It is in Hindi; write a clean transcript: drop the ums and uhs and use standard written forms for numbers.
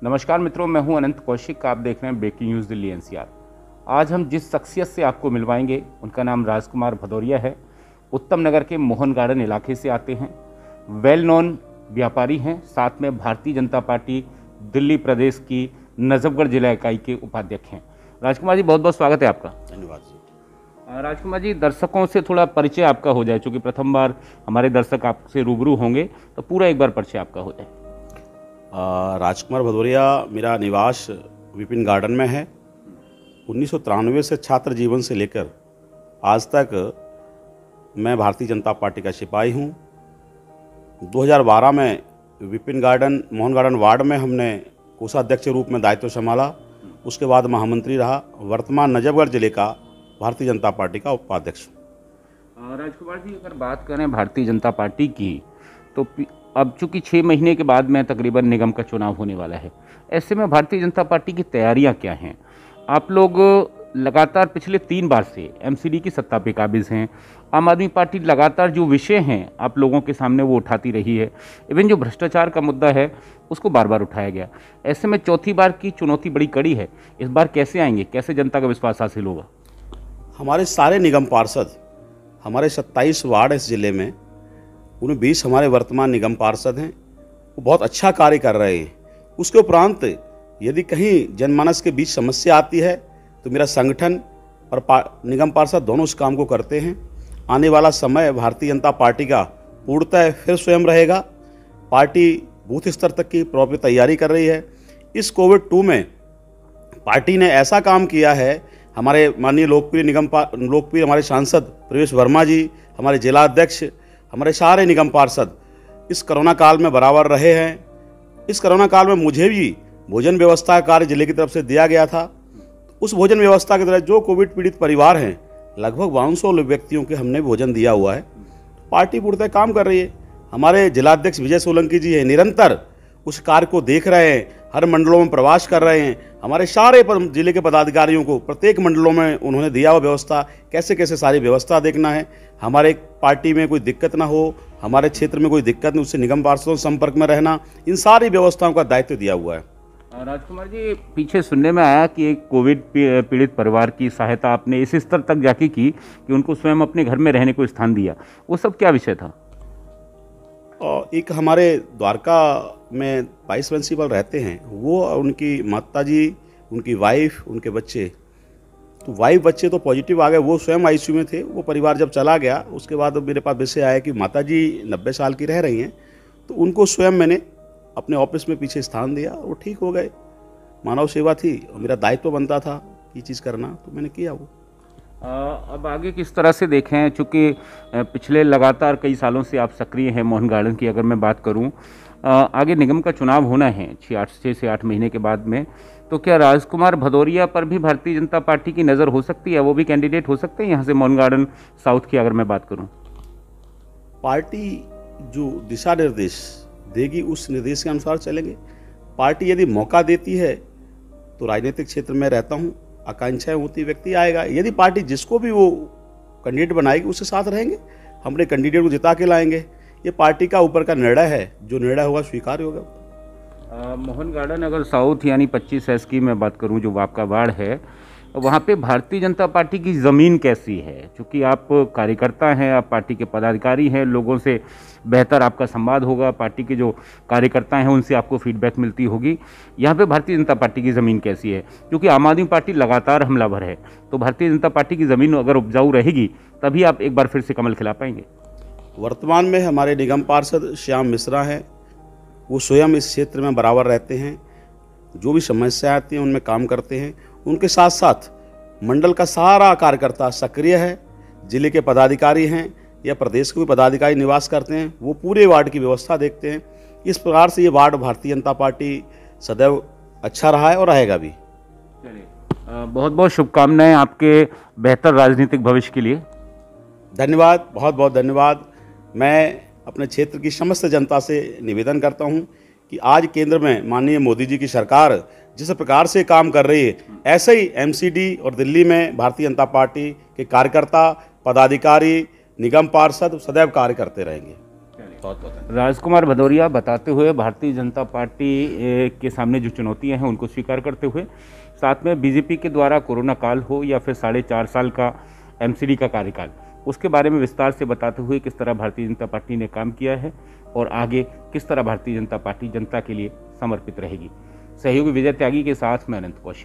नमस्कार मित्रों, मैं हूं अनंत कौशिक। आप देख रहे हैं ब्रेकिंग न्यूज़ दिल्ली एनसीआर। आज हम जिस शख्सियत से आपको मिलवाएंगे उनका नाम राजकुमार भदौरिया है। उत्तम नगर के मोहन गार्डन इलाके से आते हैं। वेल नोन व्यापारी हैं, साथ में भारतीय जनता पार्टी दिल्ली प्रदेश की नजफगढ़ जिला इकाई के उपाध्यक्ष हैं। राजकुमार जी, बहुत बहुत स्वागत है आपका। धन्यवाद जी। राजकुमार जी, दर्शकों से थोड़ा परिचय आपका हो जाए, चूँकि प्रथम बार हमारे दर्शक आपसे रूबरू होंगे, तो पूरा एक बार परिचय आपका हो जाए। राजकुमार भदौरिया, मेरा निवास विपिन गार्डन में है। 1993 से छात्र जीवन से लेकर आज तक मैं भारतीय जनता पार्टी का सिपाही हूँ। 2012 में Vipin garden Mohan garden ward में हमने कोषाध्यक्ष के रूप में दायित्व संभाला। उसके बाद महामंत्री रहा। वर्तमान नजफगढ़ जिले का भारतीय जनता पार्टी का उपाध्यक्ष। राजकुमार जी, अगर बात करें भारतीय जनता पार्टी की, तो अब चूंकि 6 महीने के बाद में तकरीबन निगम का चुनाव होने वाला है, ऐसे में भारतीय जनता पार्टी की तैयारियां क्या हैं? आप लोग लगातार पिछले 3 बार से एमसीडी की सत्ता पे काबिज हैं। आम आदमी पार्टी लगातार जो विषय हैं आप लोगों के सामने वो उठाती रही है। इवन जो भ्रष्टाचार का मुद्दा है उसको बार बार उठाया गया। ऐसे में चौथी बार की चुनौती बड़ी कड़ी है। इस बार कैसे आएंगे, कैसे जनता का विश्वास हासिल होगा? हमारे सारे निगम पार्षद, हमारे 27 वार्ड इस जिले में, उनमें 20 हमारे वर्तमान निगम पार्षद हैं। वो बहुत अच्छा कार्य कर रहे हैं। उसके उपरांत यदि कहीं जनमानस के बीच समस्या आती है तो मेरा संगठन और निगम पार्षद दोनों इस काम को करते हैं। आने वाला समय भारतीय जनता पार्टी का पूर्णतः फिर स्वयं रहेगा। पार्टी बूथ स्तर तक की प्रॉपर तैयारी कर रही है। इस कोविड-2 में पार्टी ने ऐसा काम किया है। हमारे माननीय लोकप्रिय हमारे सांसद प्रवेश वर्मा जी, हमारे जिला अध्यक्ष, हमारे सारे निगम पार्षद इस कोरोना काल में बराबर रहे हैं। इस कोरोना काल में मुझे भी भोजन व्यवस्था का कार्य जिले की तरफ से दिया गया था। उस भोजन व्यवस्था के तहत जो कोविड पीड़ित परिवार हैं, लगभग 500 व्यक्तियों के हमने भोजन दिया हुआ है। पार्टी पूर्णतः काम कर रही है। हमारे जिलाध्यक्ष विजय सोलंकी जी हैं, निरंतर उस कार्य को देख रहे हैं, हर मंडलों में प्रवास कर रहे हैं। हमारे सारे जिले के पदाधिकारियों को प्रत्येक मंडलों में उन्होंने दिया हुआ व्यवस्था, कैसे कैसे सारी व्यवस्था देखना है, हमारे पार्टी में कोई दिक्कत ना हो, हमारे क्षेत्र में कोई दिक्कत नहीं, उससे निगम पार्षदों के संपर्क में रहना, इन सारी व्यवस्थाओं का दायित्व दिया हुआ है। राजकुमार जी, पीछे सुनने में आया कि एक कोविड पीड़ित परिवार की सहायता आपने इस स्तर तक जाके की कि उनको स्वयं अपने घर में रहने को स्थान दिया। वो सब क्या विषय था? और एक हमारे द्वारका में वाइस प्रिंसिपल रहते हैं, वो उनकी माताजी, उनकी वाइफ, उनके बच्चे, तो वाइफ बच्चे तो पॉजिटिव आ गए। वो स्वयं आईसीयू में थे। वो परिवार जब चला गया उसके बाद मेरे पास विषय आया कि माताजी 90 साल की रह रही हैं, तो उनको स्वयं मैंने अपने ऑफिस में पीछे स्थान दिया। वो ठीक हो गए। मानव सेवा थी और मेरा दायित्व बनता था ये चीज़ करना, तो मैंने किया वो। अब आगे किस तरह से देखें, चूँकि पिछले लगातार कई सालों से आप सक्रिय हैं मोहन गार्डन की, अगर मैं बात करूं, आगे निगम का चुनाव होना है 6 से 8 महीने के बाद में, तो क्या राजकुमार भदौरिया पर भी भारतीय जनता पार्टी की नज़र हो सकती है? वो भी कैंडिडेट हो सकते हैं यहाँ से मोहन गार्डन साउथ की, अगर मैं बात करूँ? पार्टी जो दिशा निर्देश देगी उस निर्देश के अनुसार चलेंगे। पार्टी यदि मौका देती है तो राजनीतिक क्षेत्र में रहता हूँ, आकांक्षाएं होती, व्यक्ति आएगा। यदि पार्टी जिसको भी वो कैंडिडेट बनाएगी उसके साथ रहेंगे। हम अपने कैंडिडेट को जिता के लाएंगे। ये पार्टी का ऊपर का निर्णय है, जो निर्णय होगा स्वीकार होगा। मोहन गार्डन अगर साउथ यानी 25S की मैं बात करूं, जो आपका वार्ड है, वहाँ पे भारतीय जनता पार्टी की ज़मीन कैसी है? क्योंकि आप कार्यकर्ता हैं, आप पार्टी के पदाधिकारी हैं, लोगों से बेहतर आपका संवाद होगा, पार्टी के जो कार्यकर्ता हैं उनसे आपको फीडबैक मिलती होगी। यहाँ पे भारतीय जनता पार्टी की ज़मीन कैसी है? क्योंकि आम आदमी पार्टी लगातार हमलावर है, तो भारतीय जनता पार्टी की ज़मीन अगर उपजाऊ रहेगी तभी आप एक बार फिर से कमल खिला पाएंगे। वर्तमान में हमारे निगम पार्षद श्याम मिश्रा हैं। वो स्वयं इस क्षेत्र में बराबर रहते हैं। जो भी समस्या आती हैं उनमें काम करते हैं। उनके साथ साथ मंडल का सारा कार्यकर्ता सक्रिय है। जिले के पदाधिकारी हैं या प्रदेश के भी पदाधिकारी निवास करते हैं, वो पूरे वार्ड की व्यवस्था देखते हैं। इस प्रकार से ये वार्ड भारतीय जनता पार्टी सदैव अच्छा रहा है और रहेगा भी। चलिए, बहुत बहुत शुभकामनाएं आपके बेहतर राजनीतिक भविष्य के लिए। धन्यवाद, बहुत बहुत धन्यवाद। मैं अपने क्षेत्र की समस्त जनता से निवेदन करता हूं कि आज केंद्र में माननीय मोदी जी की सरकार जिस प्रकार से काम कर रही है, ऐसे ही एमसीडी और दिल्ली में भारतीय जनता पार्टी के कार्यकर्ता, पदाधिकारी, निगम पार्षद सदैव कार्य करते रहेंगे। बहुत बहुत धन्यवाद। राजकुमार भदौरिया बताते हुए भारतीय जनता पार्टी के सामने जो चुनौतियां हैं उनको स्वीकार करते हुए, साथ में बीजेपी के द्वारा कोरोना काल हो या फिर 4.5 साल का एमसीडी का कार्यकाल, उसके बारे में विस्तार से बताते हुए किस तरह भारतीय जनता पार्टी ने काम किया है और आगे किस तरह भारतीय जनता पार्टी जनता के लिए समर्पित रहेगी। सहयोगी विजय त्यागी के साथ मैं अनंत कौशिक।